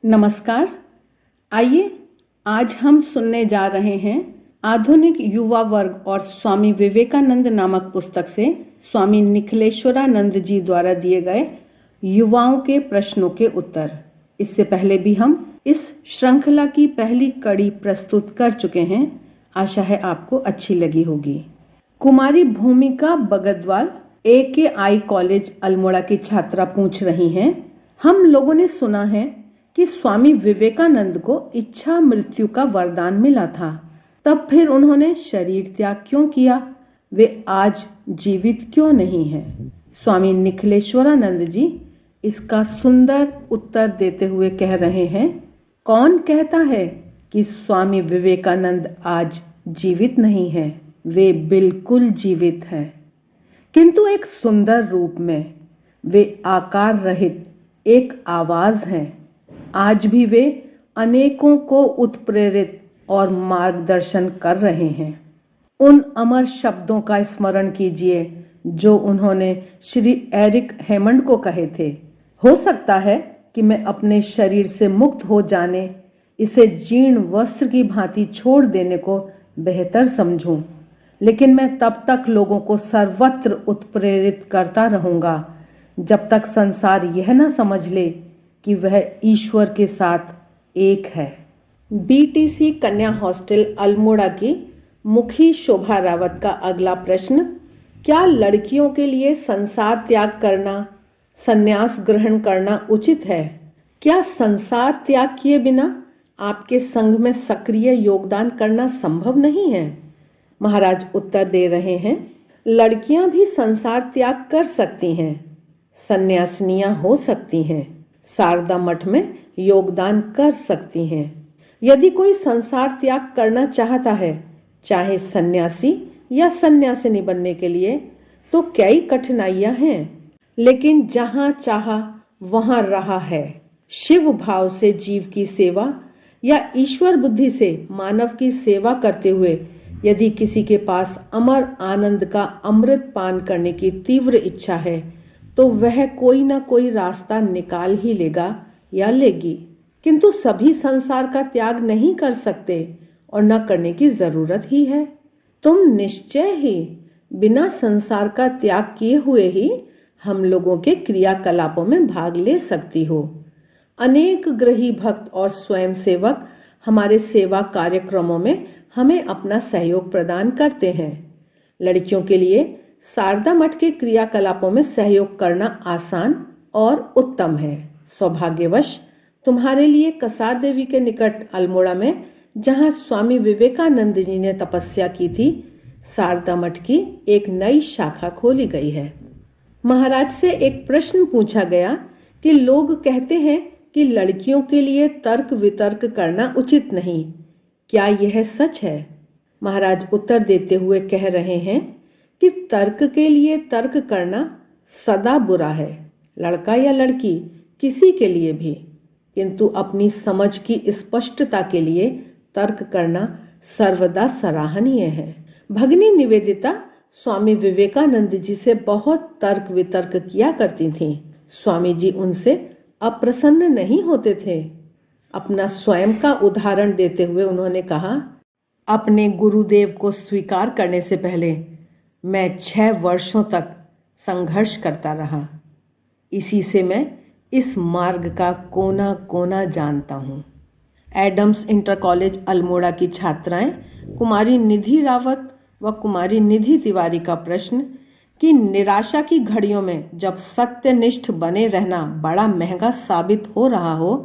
नमस्कार। आइए आज हम सुनने जा रहे हैं आधुनिक युवा वर्ग और स्वामी विवेकानंद नामक पुस्तक से स्वामी निखिलेश्वरानंद जी द्वारा दिए गए युवाओं के प्रश्नों के उत्तर। इससे पहले भी हम इस श्रृंखला की पहली कड़ी प्रस्तुत कर चुके हैं। आशा है आपको अच्छी लगी होगी। कुमारी भूमिका बगदवाल AKI कॉलेज अल्मोड़ा की छात्रा पूछ रही हैं, हम लोगों ने सुना है कि स्वामी विवेकानंद को इच्छा मृत्यु का वरदान मिला था, तब फिर उन्होंने शरीर त्याग क्यों किया? वे आज जीवित क्यों नहीं हैं? स्वामी निखिलेश्वरानंद जी इसका सुंदर उत्तर देते हुए कह रहे हैं, कौन कहता है कि स्वामी विवेकानंद आज जीवित नहीं है? वे बिल्कुल जीवित हैं, किंतु एक सुंदर रूप में। वे आकार रहित एक आवाज हैं। आज भी वे अनेकों को उत्प्रेरित और मार्गदर्शन कर रहे हैं। उन अमर शब्दों का स्मरण कीजिए जो उन्होंने श्री एरिक हेमंड को कहे थे, हो सकता है कि मैं अपने शरीर से मुक्त हो जाने, इसे जीर्ण वस्त्र की भांति छोड़ देने को बेहतर समझूं, लेकिन मैं तब तक लोगों को सर्वत्र उत्प्रेरित करता रहूंगा जब तक संसार यह न समझ ले कि वह ईश्वर के साथ एक है। BTC कन्या हॉस्टल अल्मोड़ा की मुखी शोभा रावत का अगला प्रश्न, क्या लड़कियों के लिए संसार त्याग करना, संन्यास ग्रहण करना उचित है? क्या संसार त्याग किए बिना आपके संघ में सक्रिय योगदान करना संभव नहीं है? महाराज उत्तर दे रहे हैं, लड़कियां भी संसार त्याग कर सकती हैं, सन्यासिनियां हो सकती हैं, शारदा मठ में योगदान कर सकती हैं। यदि कोई संसार त्याग करना चाहता है, चाहे सन्यासी या सन्यासिनी बनने के लिए, तो कई कठिनाइयां हैं, लेकिन जहां चाहा वहां रहा है। शिव भाव से जीव की सेवा या ईश्वर बुद्धि से मानव की सेवा करते हुए यदि किसी के पास अमर आनंद का अमृत पान करने की तीव्र इच्छा है, तो वह कोई ना कोई रास्ता निकाल ही लेगा या लेगी। किंतु सभी संसार का त्याग नहीं कर सकते और न करने की जरूरत ही है। तुम निश्चय ही बिना संसार का त्याग किए हुए ही हम लोगों के क्रियाकलापों में भाग ले सकती हो। अनेक गृही भक्त और स्वयंसेवक हमारे सेवा कार्यक्रमों में हमें अपना सहयोग प्रदान करते हैं। लड़कियों के लिए शारदा मठ के क्रियाकलापों में सहयोग करना आसान और उत्तम है। सौभाग्यवश तुम्हारे लिए कसार देवी के निकट अल्मोड़ा में, जहां स्वामी विवेकानंद जी ने तपस्या की थी, शारदा मठ की एक नई शाखा खोली गई है। महाराज से एक प्रश्न पूछा गया कि लोग कहते हैं कि लड़कियों के लिए तर्क वितर्क करना उचित नहीं, क्या यह सच है? महाराज उत्तर देते हुए कह रहे हैं कि तर्क के लिए तर्क करना सदा बुरा है, लड़का या लड़की किसी के लिए भी, किंतु अपनी समझ की स्पष्टता के लिए तर्क करना सर्वदा सराहनीय है। भगिनी निवेदिता स्वामी विवेकानंद जी से बहुत तर्क वितर्क किया करती थीं। स्वामी जी उनसे अप्रसन्न नहीं होते थे। अपना स्वयं का उदाहरण देते हुए उन्होंने कहा, अपने गुरुदेव को स्वीकार करने से पहले मैं 6 वर्षों तक संघर्ष करता रहा। इसी से मैं इस मार्ग का कोना कोना जानता हूँ। एडम्स इंटर कॉलेज अल्मोड़ा की छात्राएं कुमारी निधि रावत व कुमारी निधि तिवारी का प्रश्न कि निराशा की घड़ियों में जब सत्यनिष्ठ बने रहना बड़ा महंगा साबित हो रहा हो,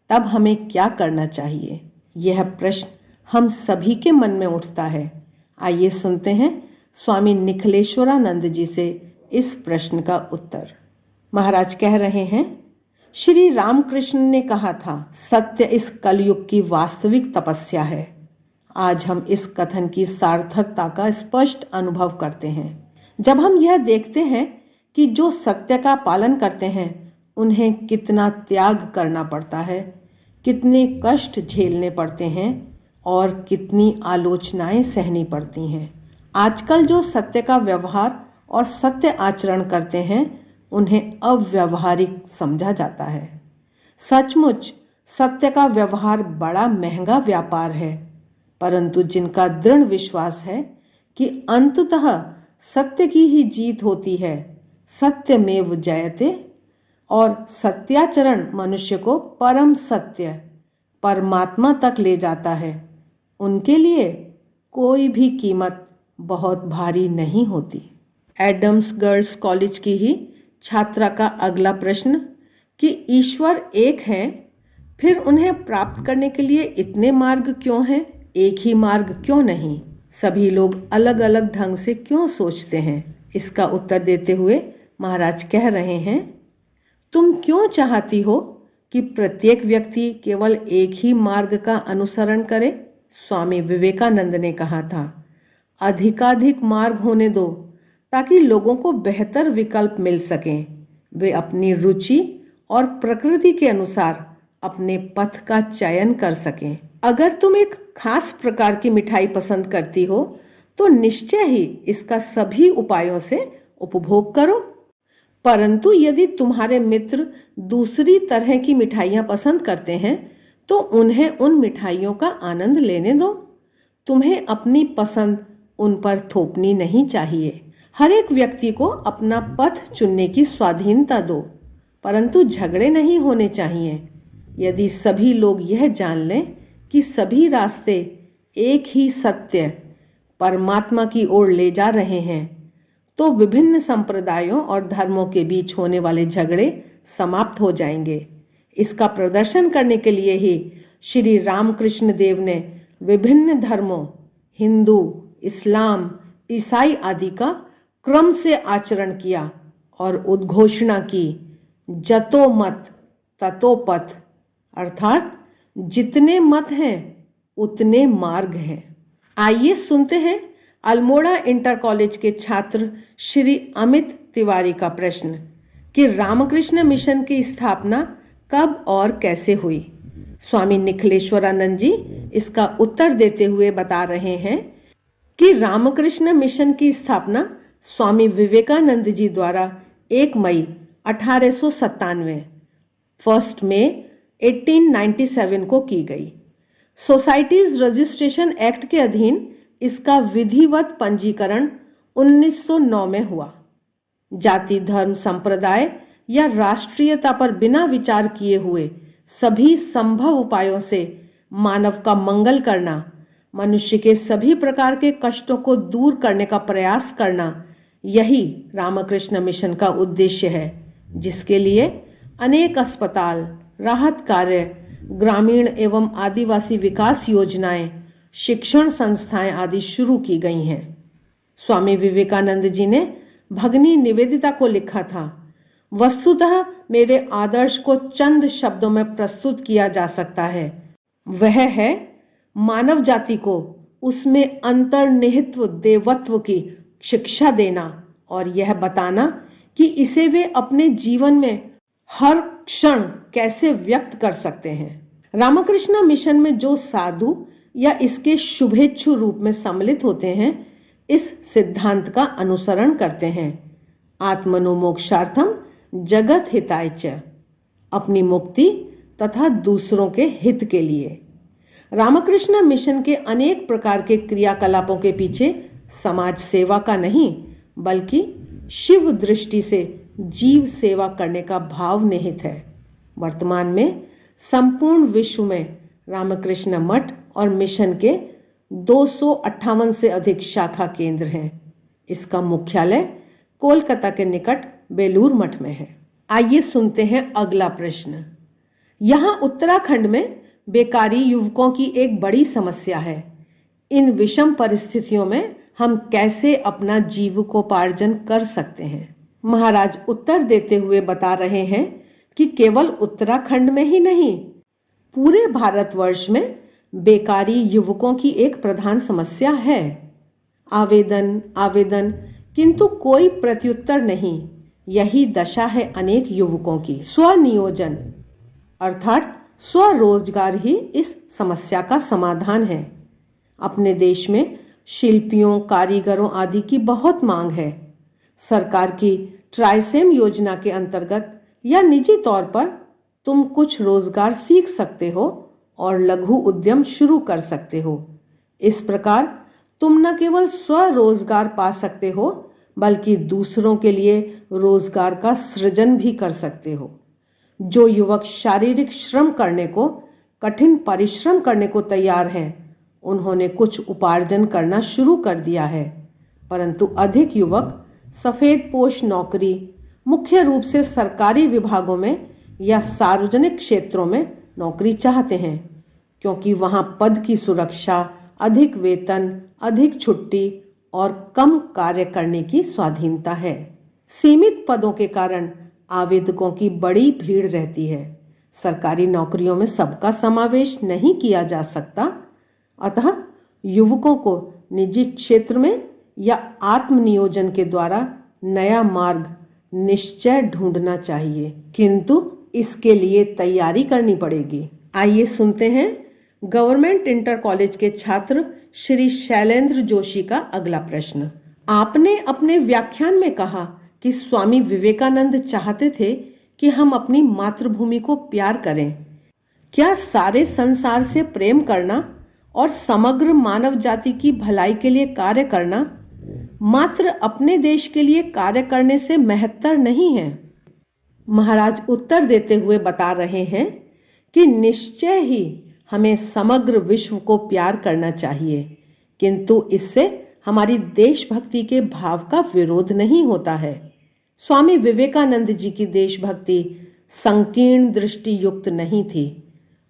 तब हमें क्या करना चाहिए? यह प्रश्न हम सभी के मन में उठता है। आइए सुनते हैं स्वामी निखिलेश्वरानंद जी से इस प्रश्न का उत्तर। महाराज कह रहे हैं, श्री रामकृष्ण ने कहा था, सत्य इस कलयुग की वास्तविक तपस्या है। आज हम इस कथन की सार्थकता का स्पष्ट अनुभव करते हैं जब हम यह देखते हैं कि जो सत्य का पालन करते हैं उन्हें कितना त्याग करना पड़ता है, कितने कष्ट झेलने पड़ते हैं और कितनी आलोचनाएं सहनी पड़ती हैं। आजकल जो सत्य का व्यवहार और सत्य आचरण करते हैं उन्हें अव्यावहारिक समझा जाता है। सचमुच सत्य का व्यवहार बड़ा महंगा व्यापार है, परंतु जिनका दृढ़ विश्वास है कि अंततः सत्य की ही जीत होती है, सत्यमेव जयते, और सत्याचरण मनुष्य को परम सत्य परमात्मा तक ले जाता है, उनके लिए कोई भी कीमत बहुत भारी नहीं होती। एडम्स गर्ल्स कॉलेज की ही छात्रा का अगला प्रश्न कि ईश्वर एक है, फिर उन्हें प्राप्त करने के लिए इतने मार्ग क्यों हैं? एक ही मार्ग क्यों नहीं? सभी लोग अलग अलग ढंग से क्यों सोचते हैं? इसका उत्तर देते हुए महाराज कह रहे हैं, तुम क्यों चाहती हो कि प्रत्येक व्यक्ति केवल एक ही मार्ग का अनुसरण करे? स्वामी विवेकानंद ने कहा था, अधिकाधिक मार्ग होने दो ताकि लोगों को बेहतर विकल्प मिल सकें। वे अपनी रुचि और प्रकृति के अनुसार अपने पथ का चयन कर सकें। अगर तुम एक खास प्रकार की मिठाई पसंद करती हो तो निश्चय ही इसका सभी उपायों से उपभोग करो, परंतु यदि तुम्हारे मित्र दूसरी तरह की मिठाइयाँ पसंद करते हैं तो उन्हें उन मिठाइयों का आनंद लेने दो। तुम्हें अपनी पसंद उन पर थोपनी नहीं चाहिए। हर एक व्यक्ति को अपना पथ चुनने की स्वाधीनता दो, परंतु झगड़े नहीं होने चाहिए। यदि सभी लोग यह जान लें कि सभी रास्ते एक ही सत्य परमात्मा की ओर ले जा रहे हैं, तो विभिन्न संप्रदायों और धर्मों के बीच होने वाले झगड़े समाप्त हो जाएंगे। इसका प्रदर्शन करने के लिए ही श्री रामकृष्ण देव ने विभिन्न धर्मों, हिंदू, इस्लाम, ईसाई आदि का क्रम से आचरण किया और उद्घोषणा की, जतो मत ततो पथ, अर्थात जितने मत हैं उतने मार्ग हैं। आइए सुनते हैं अल्मोड़ा इंटर कॉलेज के छात्र श्री अमित तिवारी का प्रश्न कि रामकृष्ण मिशन की स्थापना कब और कैसे हुई। स्वामी निखिलेश्वरानंद जी इसका उत्तर देते हुए बता रहे हैं कि रामकृष्ण मिशन की स्थापना स्वामी विवेकानंद जी द्वारा 1 मई 1897 1 मई 1897 को की गई। सोसाइटीज रजिस्ट्रेशन एक्ट के अधीन इसका विधिवत पंजीकरण 1909 में हुआ। जाति, धर्म, संप्रदाय या राष्ट्रीयता पर बिना विचार किए हुए सभी संभव उपायों से मानव का मंगल करना, मनुष्य के सभी प्रकार के कष्टों को दूर करने का प्रयास करना, यही रामकृष्ण मिशन का उद्देश्य है, जिसके लिए अनेक अस्पताल, राहत कार्य, ग्रामीण एवं आदिवासी विकास योजनाएं, शिक्षण संस्थाएं आदि शुरू की गई हैं। स्वामी विवेकानंद जी ने भगनी निवेदिता को लिखा था, वस्तुतः मेरे आदर्श को चंद शब्दों में प्रस्तुत किया जा सकता है। वह है मानव जाति को उसमें अंतर्निहित देवत्व की शिक्षा देना और यह बताना कि इसे वे अपने जीवन में हर क्षण कैसे व्यक्त कर सकते हैं। रामकृष्ण मिशन में जो साधु या इसके शुभेच्छु रूप में सम्मिलित होते हैं, इस सिद्धांत का अनुसरण करते हैं, आत्मनो मोक्षार्थम जगत हिताय च, अपनी मुक्ति तथा दूसरों के हित के लिए। रामकृष्ण मिशन के अनेक प्रकार के क्रियाकलापों के पीछे समाज सेवा का नहीं बल्कि शिव दृष्टि से जीव सेवा करने का भाव निहित है। वर्तमान में संपूर्ण विश्व में रामकृष्ण मठ और मिशन के 258 से अधिक शाखा केंद्र हैं। इसका मुख्यालय कोलकाता के निकट बेलूर मठ में है। आइए सुनते हैं अगला प्रश्न। यहाँ उत्तराखंड में बेकारी युवकों की एक बड़ी समस्या है। इन विषम परिस्थितियों में हम कैसे अपना जीविकोपार्जन कर सकते हैं? महाराज उत्तर देते हुए बता रहे हैं कि केवल उत्तराखंड में ही नहीं, पूरे भारतवर्ष में बेकारी युवकों की एक प्रधान समस्या है। आवेदन आवेदन किंतु कोई प्रत्युत्तर नहीं। यही दशा है अनेक युवकों की। स्वनियोजन अर्थात स्वरोजगार ही इस समस्या का समाधान है। अपने देश में शिल्पियों, कारीगरों आदि की बहुत मांग है। सरकार की ट्राइसेम योजना के अंतर्गत या निजी तौर पर तुम कुछ रोजगार सीख सकते हो और लघु उद्यम शुरू कर सकते हो। इस प्रकार तुम न केवल स्वरोजगार पा सकते हो बल्कि दूसरों के लिए रोजगार का सृजन भी कर सकते हो। जो युवक शारीरिक श्रम करने को, कठिन परिश्रम करने को तैयार हैं, उन्होंने कुछ उपार्जन करना शुरू कर दिया है, परंतु अधिक युवक सफेदपोश नौकरी, मुख्य रूप से सरकारी विभागों में या सार्वजनिक क्षेत्रों में नौकरी चाहते हैं, क्योंकि वहां पद की सुरक्षा, अधिक वेतन, अधिक छुट्टी और कम कार्य करने की स्वाधीनता है। सीमित पदों के कारण आवेदकों की बड़ी भीड़ रहती है। सरकारी नौकरियों में सबका समावेश नहीं किया जा सकता, अतः युवकों को निजी क्षेत्र में या आत्मनियोजन के द्वारा नया मार्ग निश्चय ढूंढना चाहिए, किंतु इसके लिए तैयारी करनी पड़ेगी। आइए सुनते हैं गवर्नमेंट इंटर कॉलेज के छात्र श्री शैलेंद्र जोशी का अगला प्रश्न। आपने अपने व्याख्यान में कहा कि स्वामी विवेकानंद चाहते थे कि हम अपनी मातृभूमि को प्यार करें। क्या सारे संसार से प्रेम करना और समग्र मानव जाति की भलाई के लिए कार्य करना मात्र अपने देश के लिए कार्य करने से महत्तर नहीं है? महाराज उत्तर देते हुए बता रहे हैं कि निश्चय ही हमें समग्र विश्व को प्यार करना चाहिए, किंतु इससे हमारी देशभक्ति के भाव का विरोध नहीं होता है। स्वामी विवेकानंद जी की देशभक्ति संकीर्ण दृष्टि युक्त नहीं थी।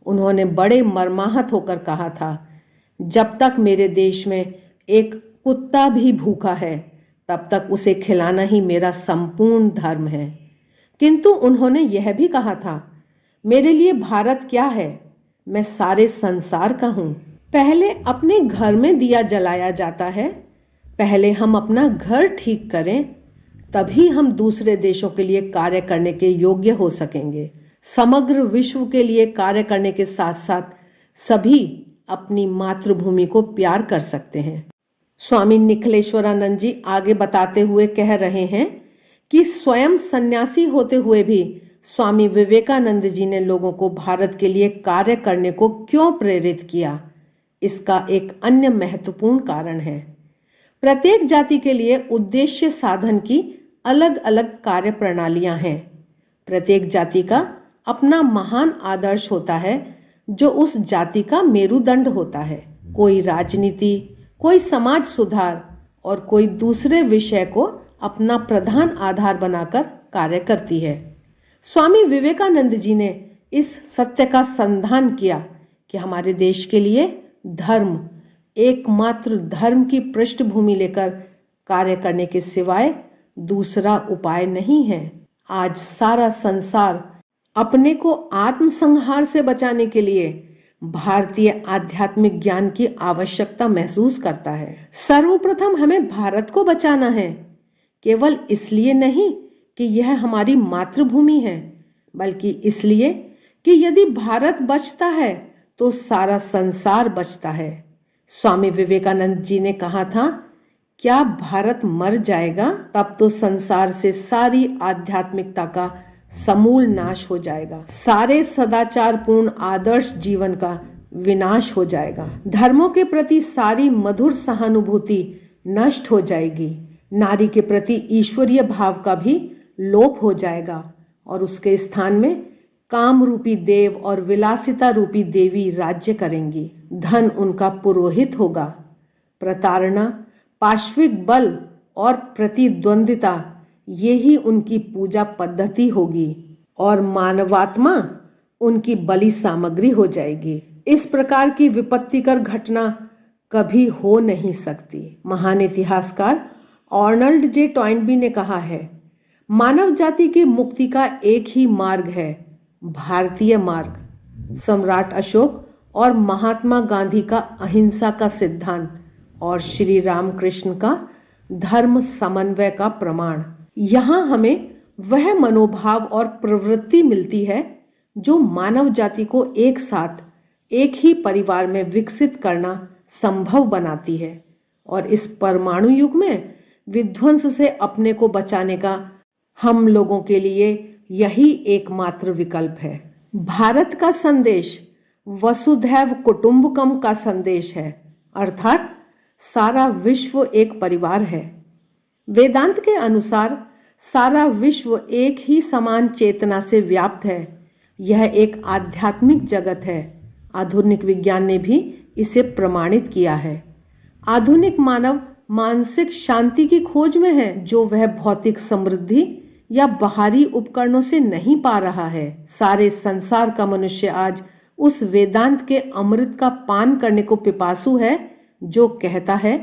उन्होंने बड़े मर्माहत होकर कहा था, जब तक मेरे देश में एक कुत्ता भी भूखा है तब तक उसे खिलाना ही मेरा संपूर्ण धर्म है। किंतु उन्होंने यह भी कहा था, मेरे लिए भारत क्या है, मैं सारे संसार का हूं। पहले अपने घर में दिया जलाया जाता है, पहले हम अपना घर ठीक करें, तभी हम दूसरे देशों के लिए कार्य करने के योग्य हो सकेंगे। समग्र विश्व के लिए कार्य करने के साथ साथ सभी अपनी मातृभूमि को प्यार कर सकते हैं। स्वामी निखिलेश्वरानंद जी आगे बताते हुए कह रहे हैं कि स्वयं सन्यासी होते हुए भी स्वामी विवेकानंद जी ने लोगों को भारत के लिए कार्य करने को क्यों प्रेरित किया, इसका एक अन्य महत्वपूर्ण कारण है। प्रत्येक जाति के लिए उद्देश्य साधन की अलग अलग कार्य प्रणालियां हैं। प्रत्येक जाति का अपना महान आदर्श होता है जो उस जाति का मेरुदंड होता है। कोई राजनीति, कोई समाज सुधार और कोई दूसरे विषय को अपना प्रधान आधार बनाकर कार्य करती है। स्वामी विवेकानंद जी ने इस सत्य का संधान किया कि हमारे देश के लिए धर्म, एकमात्र धर्म की पृष्ठभूमि लेकर कार्य करने के सिवाय दूसरा उपाय नहीं है। आज सारा संसार अपने को आत्मसंहार से बचाने के लिए भारतीय आध्यात्मिक ज्ञान की आवश्यकता महसूस करता है। सर्वप्रथम हमें भारत को बचाना है, केवल इसलिए नहीं कि यह हमारी मातृभूमि है, बल्कि इसलिए कि यदि भारत बचता है तो सारा संसार बचता है। स्वामी विवेकानंद जी ने कहा था, क्या भारत मर जाएगा तब तो संसार से सारी आध्यात्मिकता का समूल नाश हो जाएगा, सारे सदाचारपूर्ण आदर्श जीवन का विनाश हो जाएगा, धर्मों के प्रति सारी मधुर सहानुभूति नष्ट हो जाएगी, नारी के प्रति ईश्वरीय भाव का भी लोप हो जाएगा और उसके स्थान में काम रूपी देव और विलासिता रूपी देवी राज्य करेंगी। धन उनका पुरोहित होगा। प्रताड़ना, पाश्विक बल और प्रतिद्वंदिता ये ही उनकी पूजा पद्धति होगी और मानवात्मा उनकी बलि सामग्री हो जाएगी। इस प्रकार की विपत्तिकर घटना कभी हो नहीं सकती। महान इतिहासकार आर्नल्ड जे टॉइनबी ने कहा है, मानव जाति की मुक्ति का एक ही मार्ग है, भारतीय मार्ग। सम्राट अशोक और महात्मा गांधी का अहिंसा का सिद्धांत और श्री रामकृष्ण का धर्म समन्वय का प्रमाण। यहाँ हमें वह मनोभाव और प्रवृत्ति मिलती है जो मानव जाति को एक साथ एक ही परिवार में विकसित करना संभव बनाती है और इस परमाणु युग में विध्वंस से अपने को बचाने का हम लोगों के लिए यही एकमात्र विकल्प है। भारत का संदेश वसुधैव कुटुंबकम का संदेश है, अर्थात सारा विश्व एक परिवार है। वेदांत के अनुसार सारा विश्व एक ही समान चेतना से व्याप्त है। यह एक आध्यात्मिक जगत है। आधुनिक विज्ञान ने भी इसे प्रमाणित किया है। आधुनिक मानव मानसिक शांति की खोज में है, जो वह भौतिक समृद्धि या बाहरी उपकरणों से नहीं पा रहा है। सारे संसार का मनुष्य आज उस वेदांत के अमृत का पान करने को पिपासु है, जो कहता है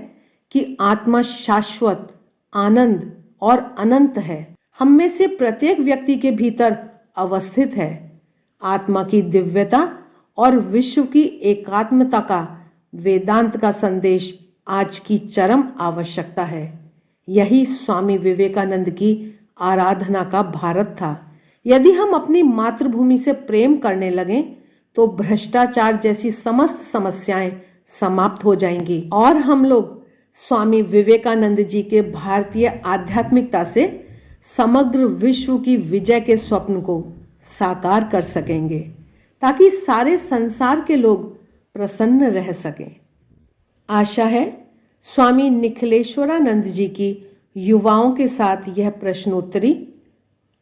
कि आत्मा शाश्वत, आनंद और अनंत है। हम में से प्रत्येक व्यक्ति के भीतर अवस्थित है। आत्मा की दिव्यता और विश्व की एकात्मता का वेदांत का संदेश आज की चरम आवश्यकता है। यही स्वामी विवेकानंद की आराधना का भारत था। यदि हम अपनी मातृभूमि से प्रेम करने लगें तो भ्रष्टाचार जैसी समस्त समस्याएं समाप्त हो जाएंगी और हम लोग स्वामी विवेकानंद जी के भारतीय आध्यात्मिकता से समग्र विश्व की विजय के स्वप्न को साकार कर सकेंगे, ताकि सारे संसार के लोग प्रसन्न रह सकें। आशा है स्वामी निखिलेश्वरानंद जी की युवाओं के साथ यह प्रश्नोत्तरी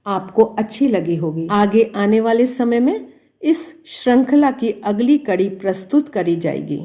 आपको अच्छी लगी होगी। आगे आने वाले समय में इस श्रृंखला की अगली कड़ी प्रस्तुत करी जाएगी।